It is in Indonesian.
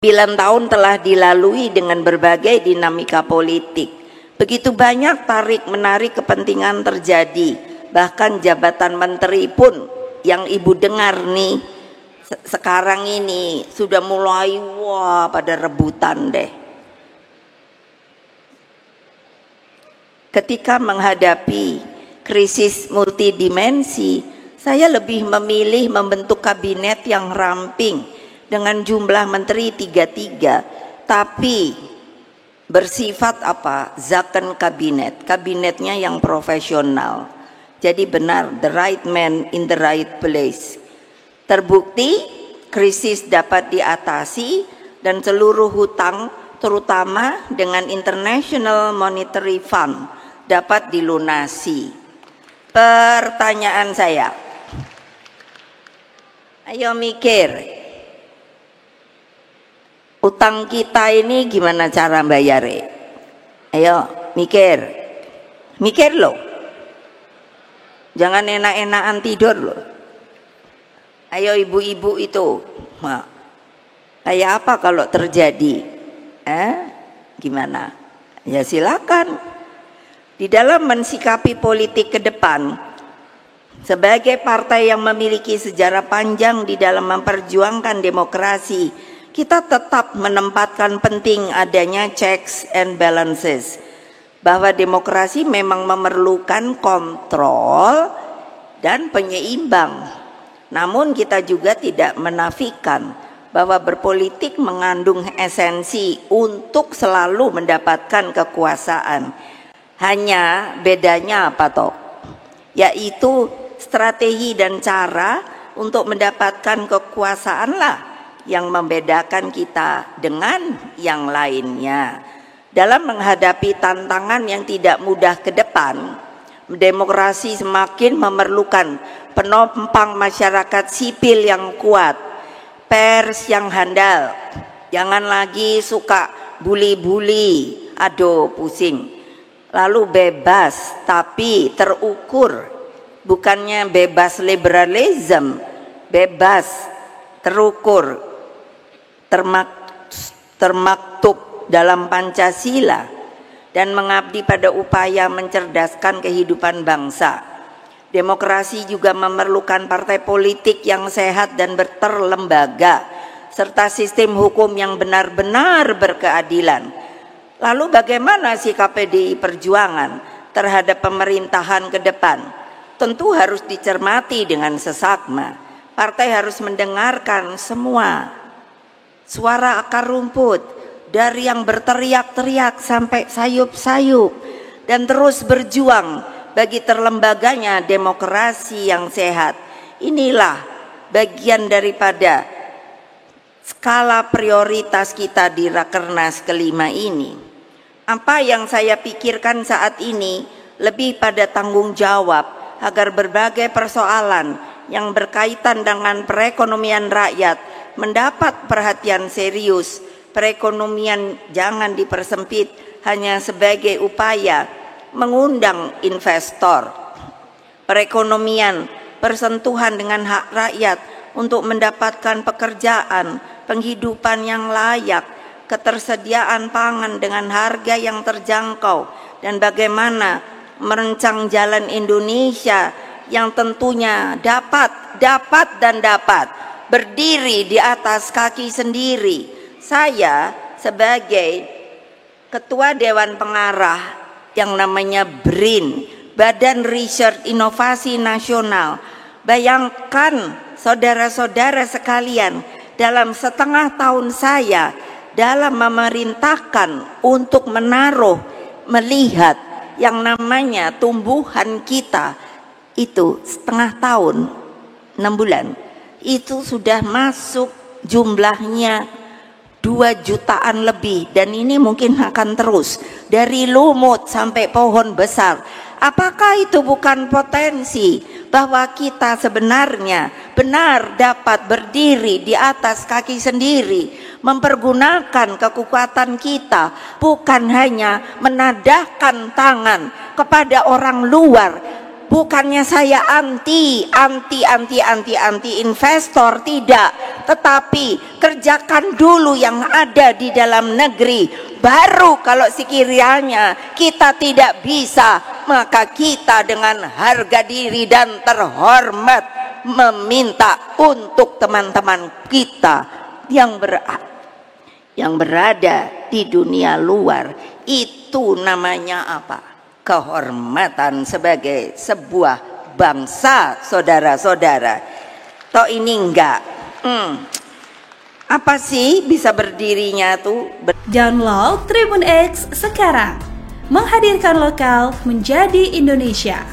9 tahun telah dilalui dengan berbagai dinamika politik. Begitu banyak tarik-menarik kepentingan terjadi. Bahkan jabatan menteri pun yang ibu dengar nih sekarang ini sudah mulai pada rebutan deh. Ketika menghadapi krisis multidimensi, saya lebih memilih membentuk kabinet yang ramping dengan jumlah menteri 33, tapi bersifat apa? Zakon kabinet, kabinetnya yang profesional. Jadi benar, the right man in the right place. Terbukti krisis dapat diatasi dan seluruh hutang terutama dengan International Monetary Fund dapat dilunasi. Pertanyaan saya, ayo mikir, utang kita ini gimana cara bayarnya? Ayo mikir loh. Jangan enak-enakan tidur loh. Ayo ibu-ibu itu, kayak apa kalau terjadi? Gimana? Ya silakan. Di dalam mensikapi politik ke depan, sebagai partai yang memiliki sejarah panjang di dalam memperjuangkan demokrasi, kita tetap menempatkan penting adanya checks and balances, bahwa demokrasi memang memerlukan kontrol dan penyeimbang. Namun kita juga tidak menafikan bahwa berpolitik mengandung esensi untuk selalu mendapatkan kekuasaan. Hanya bedanya apa toh? Yaitu strategi dan cara untuk mendapatkan kekuasaan lah yang membedakan kita dengan yang lainnya. Dalam menghadapi tantangan yang tidak mudah ke depan, demokrasi semakin memerlukan penopang masyarakat sipil yang kuat, pers yang handal, jangan lagi suka bully-bully, aduh pusing. Lalu bebas tapi terukur, bukannya bebas liberalism, bebas terukur, termaktub dalam Pancasila, dan mengabdi pada upaya mencerdaskan kehidupan bangsa. Demokrasi juga memerlukan partai politik yang sehat dan berterlembaga, serta sistem hukum yang benar-benar berkeadilan. Lalu bagaimana sikap PDI Perjuangan terhadap pemerintahan ke depan? Tentu harus dicermati dengan seksama. Partai harus mendengarkan semua suara akar rumput, dari yang berteriak-teriak sampai sayup-sayup, dan terus berjuang bagi terlembaganya demokrasi yang sehat. Inilah bagian daripada skala prioritas kita di Rakernas kelima ini. Apa yang saya pikirkan saat ini lebih pada tanggung jawab agar berbagai persoalan yang berkaitan dengan perekonomian rakyat mendapat perhatian serius. Perekonomian jangan dipersempit hanya sebagai upaya mengundang investor. Perekonomian bersentuhan dengan hak rakyat untuk mendapatkan pekerjaan, penghidupan yang layak, ketersediaan pangan dengan harga yang terjangkau, dan bagaimana merancang jalan Indonesia yang tentunya dapat berdiri di atas kaki sendiri. Saya sebagai Ketua Dewan Pengarah yang namanya BRIN, Badan Riset Inovasi Nasional, bayangkan saudara-saudara sekalian, dalam setengah tahun saya dalam memerintahkan untuk melihat yang namanya tumbuhan kita, itu setengah tahun 6 bulan itu sudah masuk jumlahnya 2 jutaan lebih, dan ini mungkin akan terus dari lumut sampai pohon besar. Apakah itu bukan potensi bahwa kita sebenarnya benar dapat berdiri di atas kaki sendiri, mempergunakan kekuatan kita, bukan hanya menadahkan tangan kepada orang luar Bukannya saya anti investor, tidak. Tetapi kerjakan dulu yang ada di dalam negeri. Baru kalau sekiranya kita tidak bisa, maka kita dengan harga diri dan terhormat meminta untuk teman-teman kita yang berada di dunia luar. Itu namanya apa? Kehormatan sebagai sebuah bangsa, saudara-saudara. Toh ini enggak. Apa sih bisa berdirinya tuh? Download Tribun X sekarang. Menghadirkan lokal menjadi Indonesia.